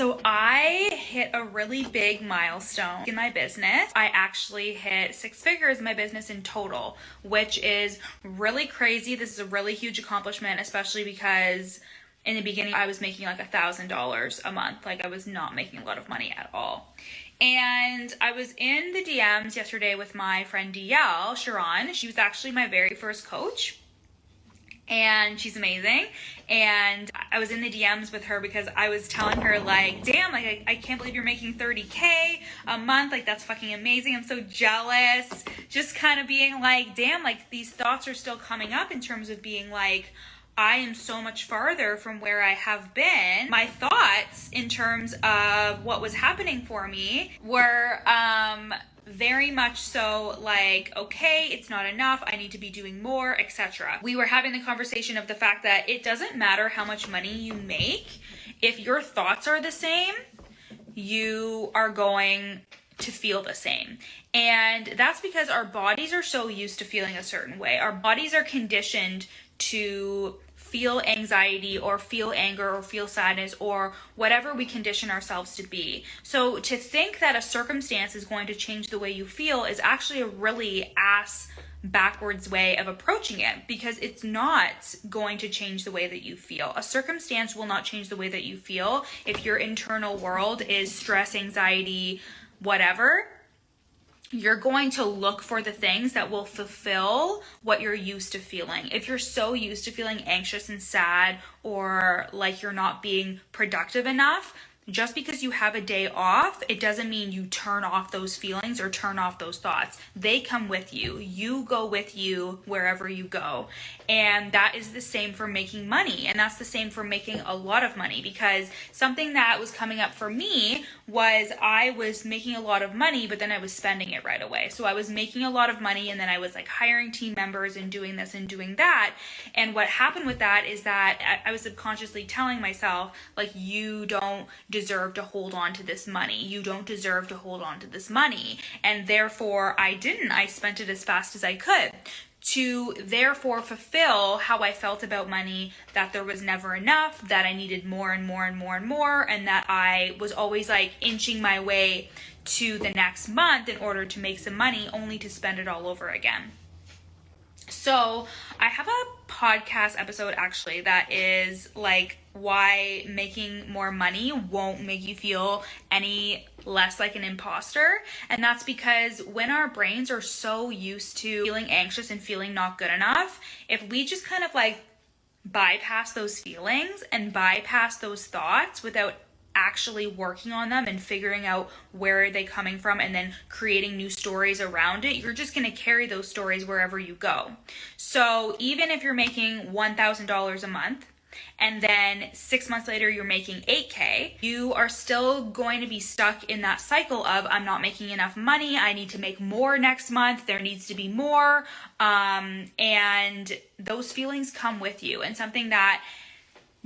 So I hit a really big milestone in my business. I actually hit 6 figures in my business in total, which is really crazy. This is a really huge accomplishment, especially because in the beginning I was making like $1,000 a month. Like I was not making a lot of money at all. And I was in the DMs yesterday with my friend DL, Sharon. She was actually my very first coach. And she's amazing. And I was in the DMs with her because I was telling her like, damn, like I can't believe you're making 30K a month. Like that's fucking amazing. I'm so jealous. Just kind of being like, damn, like these thoughts are still coming up in terms of being like, I am so much farther from where I have been. My thoughts in terms of what was happening for me were very much so like, okay, it's not enough. I need to be doing more, etc. We were having the conversation of the fact that it doesn't matter how much money you make. If your thoughts are the same, you are going to feel the same. And that's because our bodies are so used to feeling a certain way. Our bodies are conditioned to feel anxiety or feel anger or feel sadness or whatever we condition ourselves to be. So to think that a circumstance is going to change the way you feel is actually a really backwards way of approaching it, because it's not going to change the way that you feel. A circumstance will not change the way that you feel if your internal world is stress, anxiety, whatever. You're going to look for the things that will fulfill what you're used to feeling. If you're so used to feeling anxious and sad or like you're not being productive enough, just because you have a day off, it doesn't mean you turn off those feelings or turn off those thoughts. They come with you. You go with you wherever you go. And that is the same for making money. And that's the same for making a lot of money, because something that was coming up for me was I was making a lot of money, but then I was spending it right away. So I was making a lot of money and then I was like hiring team members and doing this and doing that. And what happened with that is that I was subconsciously telling myself, like, you don't deserve to hold on to this money. You don't deserve to hold on to this money. And therefore I didn't. I spent it as fast as I could to therefore fulfill how I felt about money, that there was never enough, that I needed more and more and more and more, and that I was always like inching my way to the next month in order to make some money, only to spend it all over again. So I have a podcast episode actually that is like why making more money won't make you feel any less like an imposter. And that's because when our brains are so used to feeling anxious and feeling not good enough, if we just kind of like bypass those feelings and bypass those thoughts without actually working on them and figuring out where are they coming from and then creating new stories around it, you're just going to carry those stories wherever you go. So even if you're making $1,000 a month and then 6 months later you're making 8K, you are still going to be stuck in that cycle of, I'm not making enough money, I need to make more next month, there needs to be more, and those feelings come with you. And something that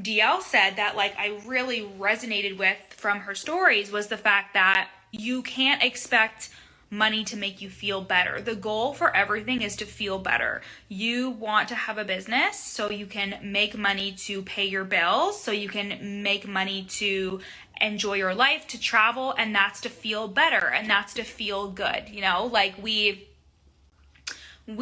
DL said that like I really resonated with from her stories was the fact that you can't expect money to make you feel better. The goal for everything is to feel better. You want to have a business so you can make money to pay your bills, so you can make money to enjoy your life, to travel, and that's to feel better and that's to feel good. You know, like we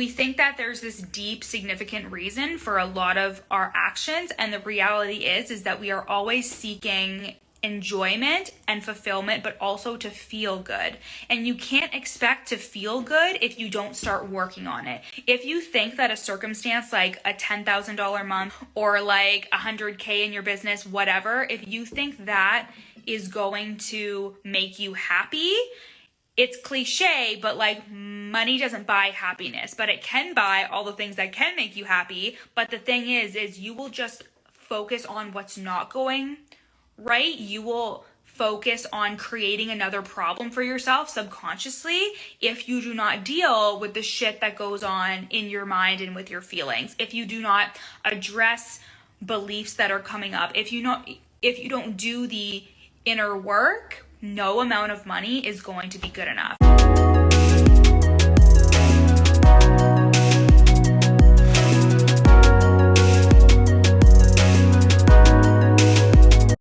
think that there's this deep, significant reason for a lot of our actions. And the reality is that we are always seeking enjoyment and fulfillment, but also to feel good. And you can't expect to feel good if you don't start working on it. If you think that a circumstance like a $10,000 month or like 100K in your business, whatever, if you think that is going to make you happy, it's cliche, but like money doesn't buy happiness, but it can buy all the things that can make you happy. But the thing is you will just focus on what's not going right. You will focus on creating another problem for yourself subconsciously if you do not deal with the shit that goes on in your mind and with your feelings. If you do not address beliefs that are coming up, if you don't do the inner work, no amount of money is going to be good enough.